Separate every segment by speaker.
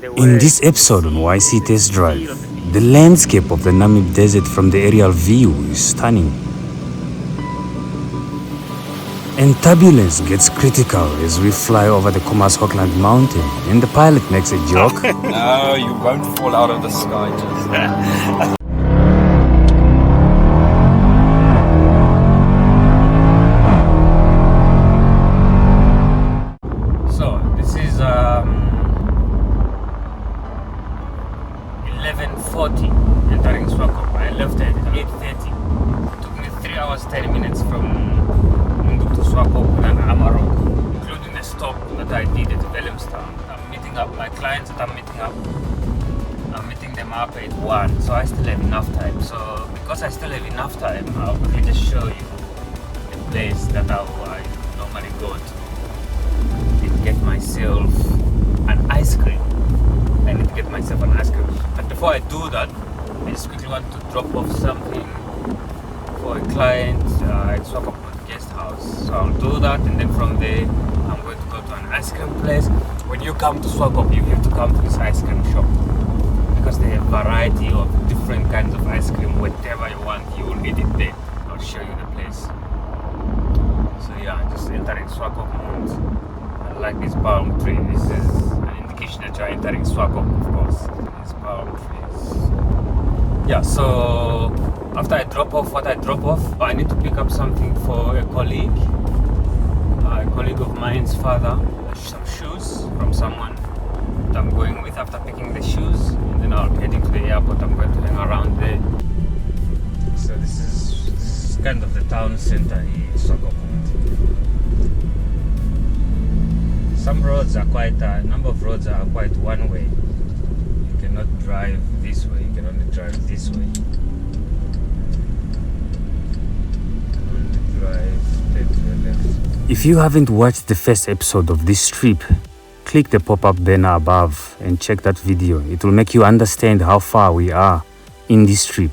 Speaker 1: In this episode on YC Test Drive, the landscape of the Namib desert from the aerial view is stunning. And turbulence gets critical as we fly over the Hockland mountain and the pilot makes a joke.
Speaker 2: No, you won't fall out of the sky, just.
Speaker 3: So, this is 11:40 entering Swakopmund. I left at 8:30. It took me 3 hours 10 minutes from Windhoek to Swakopmund and Amarok, including the stop that I did at Willemstown. I'm meeting up my clients that I'm meeting them up at 1, so I still have enough time. So because I still have enough time, I'll quickly just show you the place that I normally go to and get myself an ice cream. I need to get myself an ice cream. But before I do that, I just quickly want to drop off something for a client at Swakopmund guest house. So I'll do that, and then from there I'm going to go to an ice cream place. When you come to Swakopmund, you have to come to this ice cream shop because they have a variety of different kinds of ice cream. Whatever you want, you will get it there. I'll show you the place. So yeah, just entering Swakopmund. I like this palm tree. This is an indication that you're entering Swakopmund, of course. These palm trees. Yeah, so after I drop off what I drop off, I need to pick up something for a colleague. A colleague of mine's father, some shoes from someone that I'm going with. After picking the shoes, and then I'll be heading to the airport. I'm going to hang around there. So this is kind of the town center here in Swakopmund. Some roads are quite, a number of roads are quite one way. You cannot drive this way, you can only drive this way.
Speaker 1: If you haven't watched the first episode of this trip, click the pop-up banner above and check that video. It will make you understand how far we are in this trip.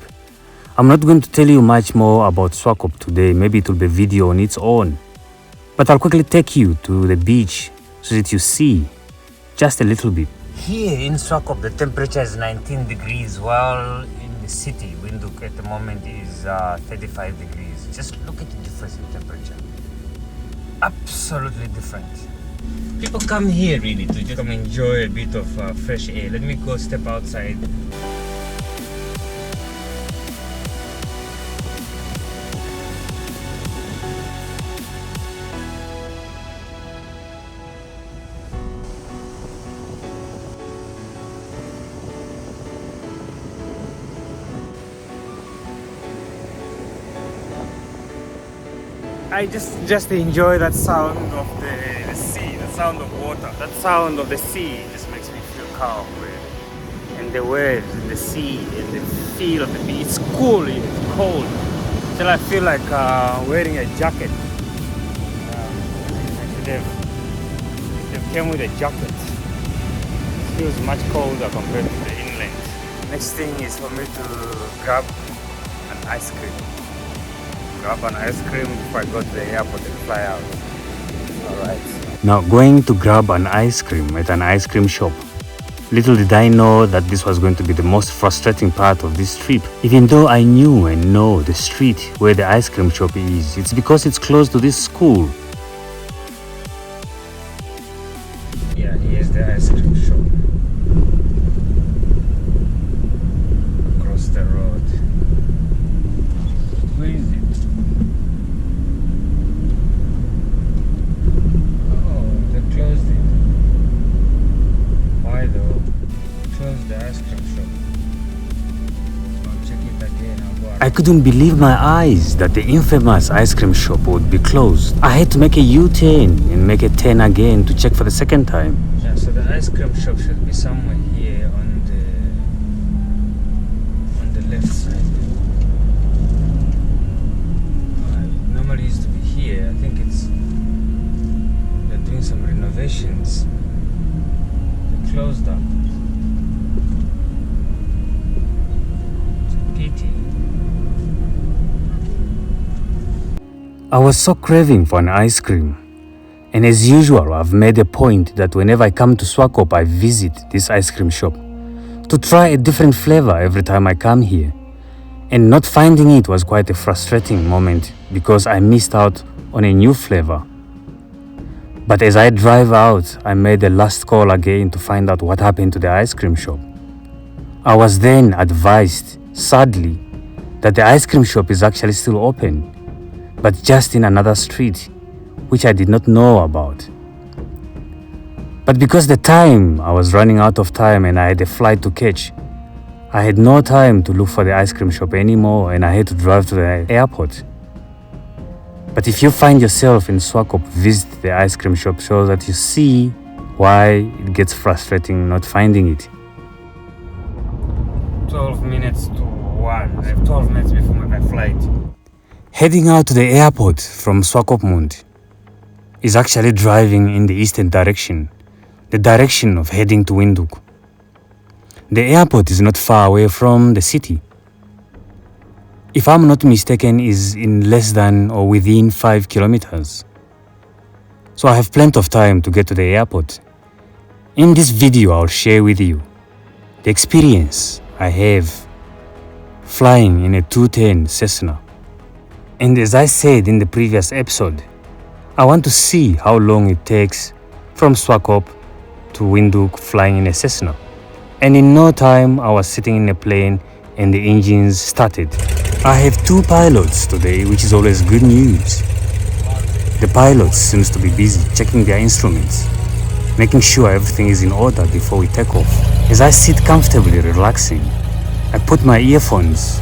Speaker 1: I'm not going to tell you much more about Swakop today, maybe it will be a video on its own. But I'll quickly take you to the beach so that you see just a little bit. Here in Swakop, the temperature is 19 degrees, while in the city, Windhoek at the moment is 35 degrees. Just look at the difference in temperature. Absolutely different. People come here really to just come enjoy a bit of fresh air. Let me go step outside. I just enjoy that sound of the sea, the sound of water. That sound of the sea just makes me feel calm, really. And the waves and the sea and the feel of the beach. It's cool, it's cold. Till I feel like wearing a jacket. They came with a jacket. It feels much colder compared to the inland. Next thing is for me to grab an ice cream. Grab an ice cream before I go to the airport and fly out. Alright. Now going to grab an ice cream at an ice cream shop. Little did I know that this was going to be the most frustrating part of this trip. Even though I knew and know the street where the ice cream shop is, it's because it's close to this school. Yeah, here's the ice cream shop. Across the road. Where is it? Closed it. Why though? Closed the ice cream shop. I'll check it again. I couldn't believe my eyes that the infamous ice cream shop would be closed. I had to make a U-turn and make a turn again to check for the second time. Yeah, so the ice cream shop should be somewhere here on the left side. It normally used to be here. I think it's doing some renovations. They closed up. It's a pity. I was so craving for an ice cream, And as usual, I've made a point that whenever I come to Swakop, I visit this ice cream shop to try a different flavor every time I come here. And not finding it was quite a frustrating moment because I missed out on a new flavor. But as I drive out, I made a last call again to find out what happened to the ice cream shop. I was then advised, sadly, that the ice cream shop is actually still open, but just in another street, which I did not know about. But because I was running out of time and I had a flight to catch, I had no time to look for the ice cream shop anymore and I had to drive to the airport. But if you find yourself in Swakop, visit the ice cream shop so that you see why it gets frustrating not finding it.
Speaker 3: 12 minutes to 1. I have 12 minutes before my flight.
Speaker 1: Heading out to the airport from Swakopmund is actually driving in the eastern direction, the direction of heading to Windhoek. The airport is not far away from the city. If I'm not mistaken, is in less than or within 5 kilometers. So I have plenty of time to get to the airport. In this video, I'll share with you the experience I have flying in a 210 Cessna. And as I said in the previous episode, I want to see how long it takes from Swakop to Windhoek flying in a Cessna. And in no time, I was sitting in a plane and the engines started. I have 2 pilots today, which is always good news. The pilot seems to be busy checking their instruments, making sure everything is in order before we take off. As I sit comfortably relaxing, I put my earphones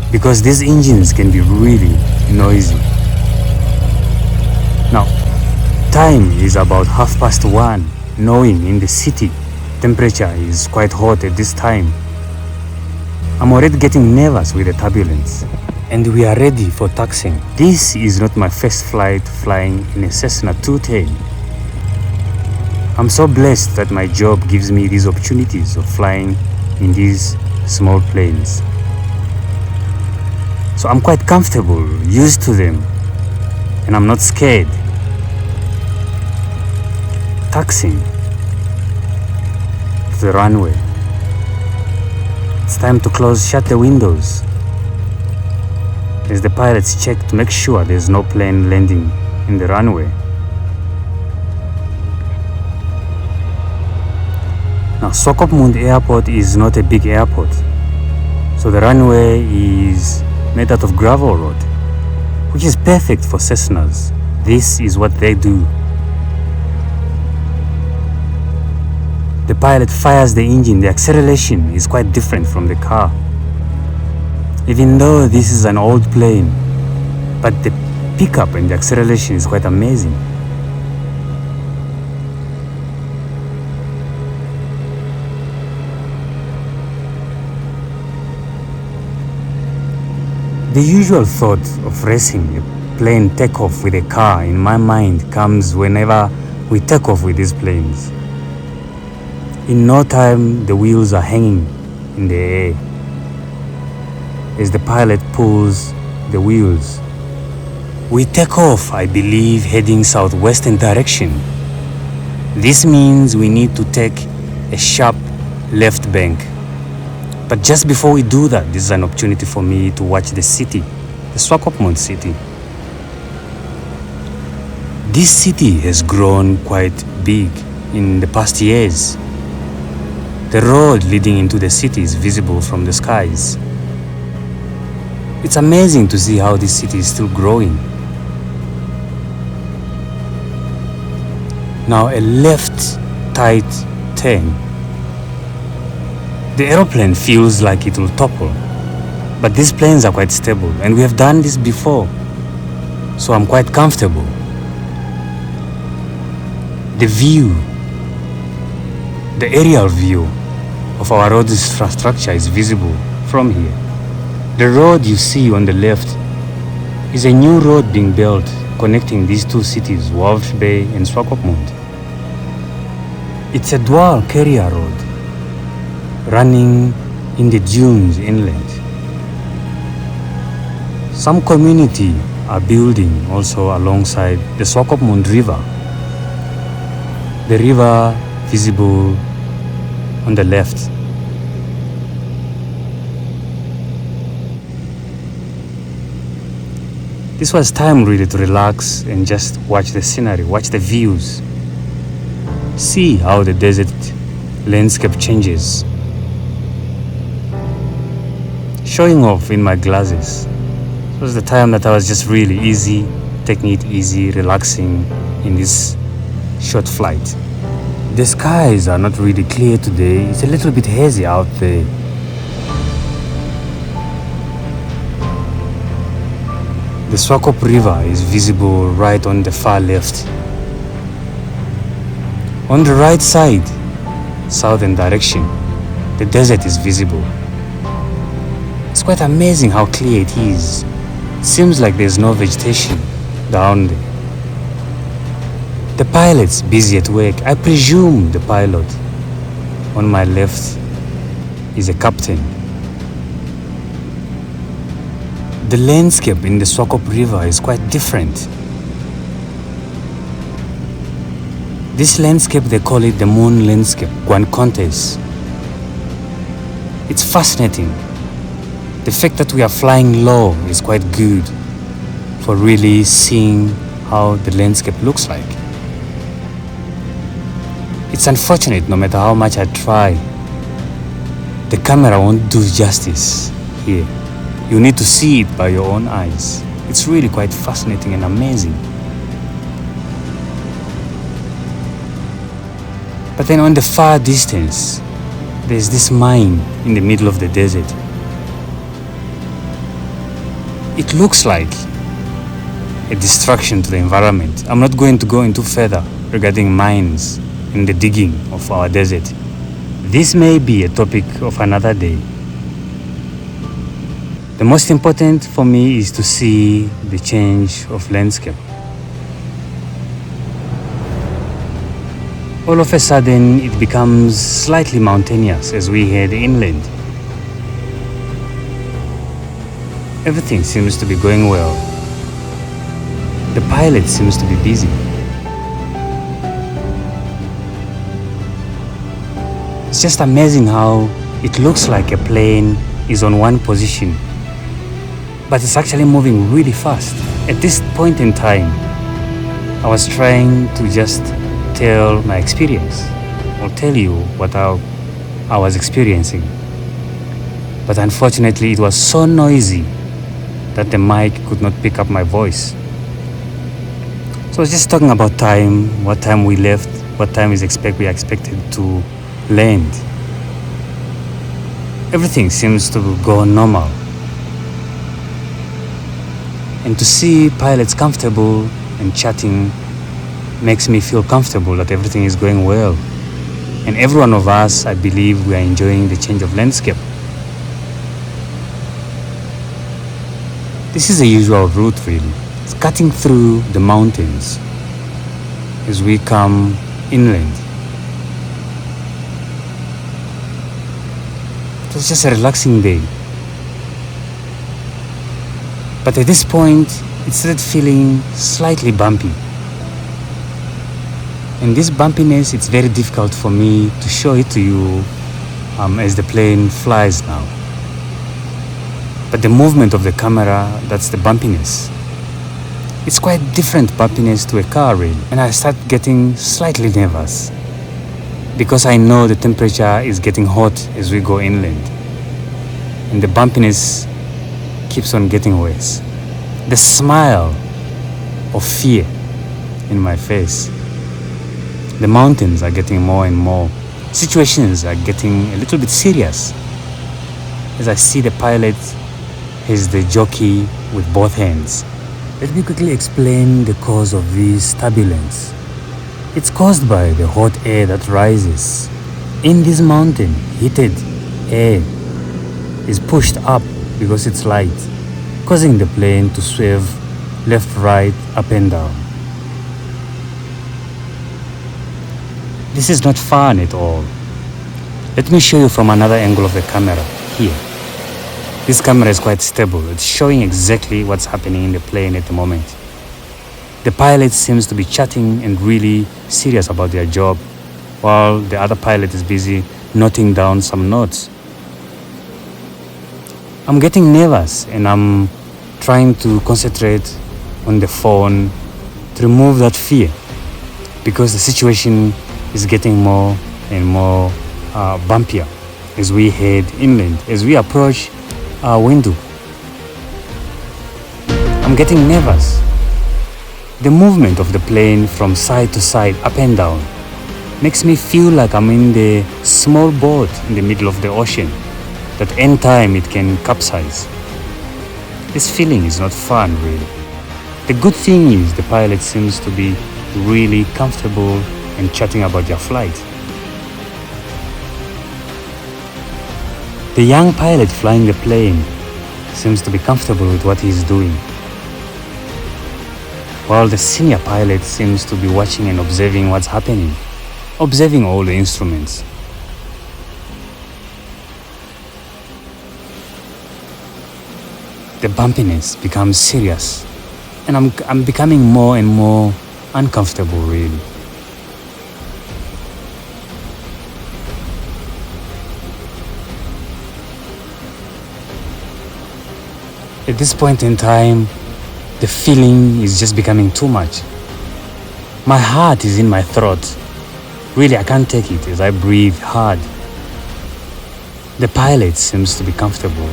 Speaker 1: because these engines can be really noisy. Now, time is about 1:30, knowing in the city temperature is quite hot at this time. I'm already getting nervous with the turbulence and we are ready for taxiing. This is not my first flight flying in a Cessna 210. I'm so blessed that my job gives me these opportunities of flying in these small planes. So I'm quite comfortable, used to them, and I'm not scared. Taxiing to the runway. It's time to shut the windows as the pilots check to make sure there's no plane landing in the runway. Now, Swakopmund Airport is not a big airport, so the runway is made out of gravel road, which is perfect for Cessnas. This is what they do. The pilot fires the engine. The acceleration is quite different from the car. Even though this is an old plane, but the pickup and the acceleration is quite amazing. The usual thought of racing a plane takeoff with a car in my mind comes whenever we take off with these planes. In no time, the wheels are hanging in the air as the pilot pulls the wheels. We take off, I believe, heading southwestern direction. This means we need to take a sharp left bank. But just before we do that, this is an opportunity for me to watch the city, the Swakopmund city. This city has grown quite big in the past years. The road leading into the city is visible from the skies. It's amazing to see how this city is still growing. Now a left tight turn. The aeroplane feels like it will topple, but these planes are quite stable and we have done this before, so I'm quite comfortable. The view, the aerial view of our road infrastructure is visible from here. The road you see on the left is a new road being built connecting these 2 cities, Walvis Bay and Swakopmund. It's a dual carrier road running in the dunes inland. Some community are building also alongside the Swakopmund river. The river visible on the left. This was time really to relax and just watch the scenery, watch the views. See how the desert landscape changes. Showing off in my glasses. It was the time that I was just really easy, taking it easy, relaxing in this short flight. The skies are not really clear today. It's a little bit hazy out there. The Swakop River is visible right on the far left. On the right side, southern direction, the desert is visible. It's quite amazing how clear it is. It seems like there's no vegetation down there. The pilot's busy at work. I presume the pilot on my left is a captain. The landscape in the Swakop River is quite different. This landscape, they call it the moon landscape, Guancontes. It's fascinating. The fact that we are flying low is quite good for really seeing how the landscape looks like. It's unfortunate, no matter how much I try, the camera won't do justice here. You need to see it by your own eyes. It's really quite fascinating and amazing. But then on the far distance, there's this mine in the middle of the desert. It looks like a destruction to the environment. I'm not going to go into further regarding mines and the digging of our desert. This may be a topic of another day. The most important for me is to see the change of landscape. All of a sudden, it becomes slightly mountainous as we head inland. Everything seems to be going well. The pilot seems to be busy. It's just amazing how it looks like a plane is on one position, but it's actually moving really fast. At this point in time, I was trying to just tell my experience or tell you what I was experiencing. But unfortunately, it was so noisy that the mic could not pick up my voice. So I was just talking about time, what time we left, what time we expected to land. Everything seems to go normal. And to see pilots comfortable and chatting makes me feel comfortable that everything is going well. And every one of us, I believe, we are enjoying the change of landscape. This is a usual route really. It's cutting through the mountains as we come inland. It was just a relaxing day. But at this point, it started feeling slightly bumpy. And this bumpiness, it's very difficult for me to show it to you as the plane flies now. But the movement of the camera, that's the bumpiness. It's quite different bumpiness to a car really. And I start getting slightly nervous because I know the temperature is getting hot as we go inland. And the bumpiness keeps on getting worse. The smile of fear in my face. The mountains are getting more and more. Situations are getting a little bit serious as I see the pilot as the jockey with both hands. Let me quickly explain the cause of this turbulence. It's caused by the hot air that rises. In this mountain, heated air is pushed up because it's light, causing the plane to swerve left, right, up and down. This is not fun at all. Let me show you from another angle of the camera, here. This camera is quite stable. It's showing exactly what's happening in the plane at the moment. The pilot seems to be chatting and really serious about their job, while the other pilot is busy noting down some notes. I'm getting nervous and I'm trying to concentrate on the phone to remove that fear, because the situation is getting more and more bumpier as we head inland, as we approach Windhoek. I'm getting nervous. The movement of the plane from side to side, up and down, makes me feel like I'm in the small boat in the middle of the ocean, that any time it can capsize. This feeling is not fun, really. The good thing is the pilot seems to be really comfortable and chatting about their flight. The young pilot flying the plane seems to be comfortable with what he's doing, while the senior pilot seems to be watching and observing what's happening, observing all the instruments. The bumpiness becomes serious, and I'm becoming more and more uncomfortable, really. At this point in time, the feeling is just becoming too much. My heart is in my throat. Really, I can't take it as I breathe hard. The pilot seems to be comfortable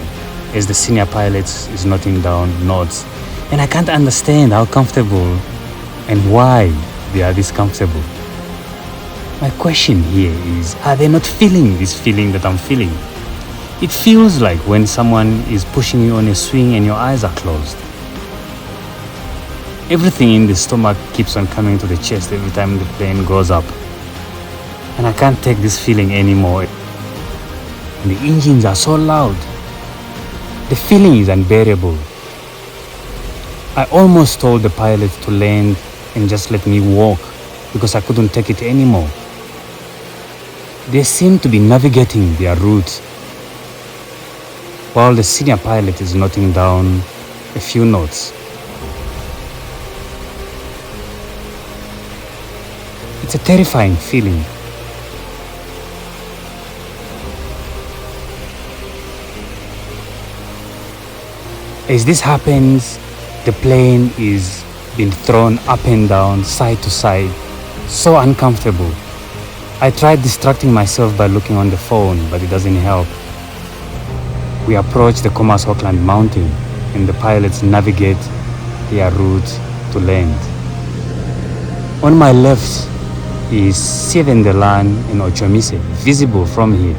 Speaker 1: as the senior pilot is noting down notes, and I can't understand how comfortable and why they are this comfortable. My question here is, are they not feeling this feeling that I'm feeling? It feels like when someone is pushing you on a swing and your eyes are closed. Everything in the stomach keeps on coming to the chest every time the plane goes up. And I can't take this feeling anymore. And the engines are so loud. The feeling is unbearable. I almost told the pilot to land and just let me walk, because I couldn't take it anymore. They seem to be navigating their route, while the senior pilot is noting down a few notes. It's a terrifying feeling. As this happens, the plane is being thrown up and down, side to side, so uncomfortable. I tried distracting myself by looking on the phone, but it doesn't help. We approach the Auckland mountain and the pilots navigate their route to land. On my left is Sievendelaan and Ochomise, visible from here.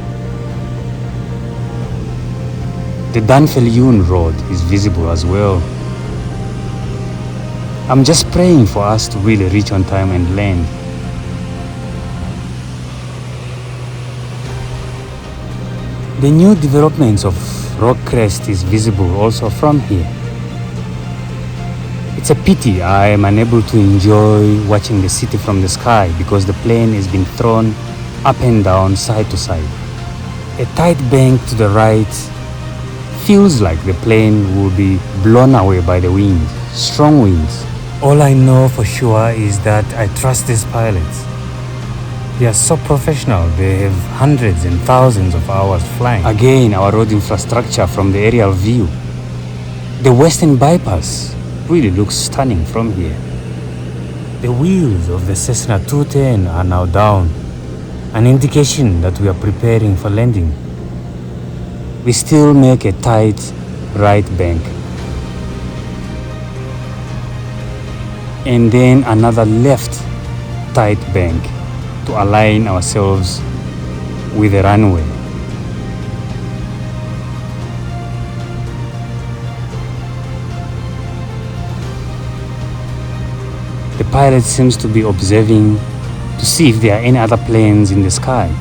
Speaker 1: The Danfeljun road is visible as well. I'm just praying for us to really reach on time and land. The new developments of Rock Crest is visible also from here. It's a pity I am unable to enjoy watching the city from the sky because the plane is being thrown up and down, side to side. A tight bank to the right feels like the plane will be blown away by the wind, strong winds. All I know for sure is that I trust these pilots. They are so professional. They have hundreds and thousands of hours flying. Again, our road infrastructure from the aerial view. The Western Bypass really looks stunning from here. The wheels of the Cessna 210 are now down, an indication that we are preparing for landing. We still make a tight right bank, and then another left tight bank to align ourselves with the runway. The pilot seems to be observing to see if there are any other planes in the sky.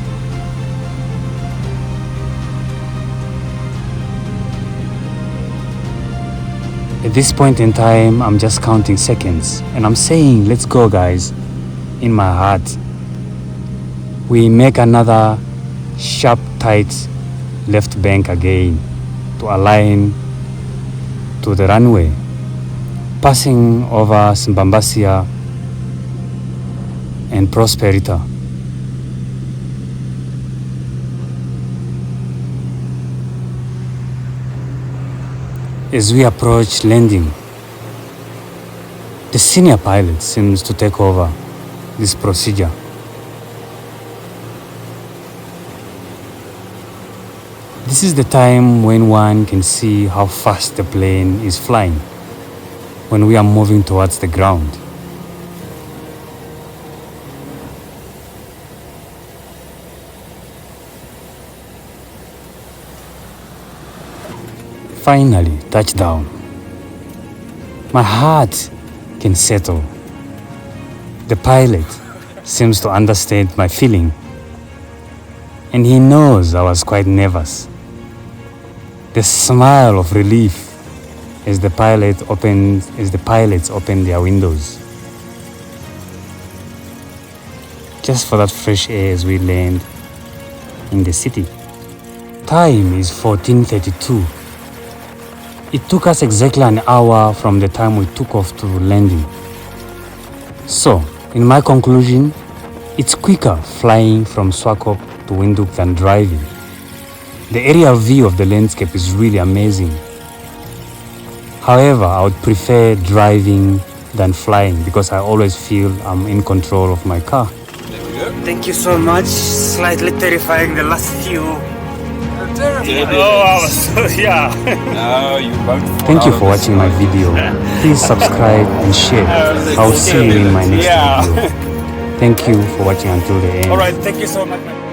Speaker 1: At this point in time, I'm just counting seconds and I'm saying, let's go guys, in my heart. We make another sharp, tight left bank again. to align to the runway, passing over Simbambasia and Prosperita. As we approach landing, the senior pilot seems to take over this procedure. This is the time when one can see how fast the plane is flying when we are moving towards the ground. Finally, touchdown. My heart can settle. The pilot seems to understand my feeling, and he knows I was quite nervous. The smile of relief as the pilots open their windows, just for that fresh air as we land in the city. Time is 14:32. It took us exactly an hour from the time we took off to landing. So, in my conclusion, it's quicker flying from Swakop to Windhoek than driving. The aerial view of the landscape is really amazing. However, I would prefer driving than flying because I always feel I'm in control of my car. Thank you so much. Slightly terrifying the last few. Oh, I was so, yeah.
Speaker 2: No, you won't fall
Speaker 1: Thank you
Speaker 2: out
Speaker 1: for
Speaker 2: of the
Speaker 1: watching my
Speaker 2: sky.
Speaker 1: video. Please subscribe and share. I'll see you in my next video. Thank you for watching until the end.
Speaker 3: Alright, thank you so much.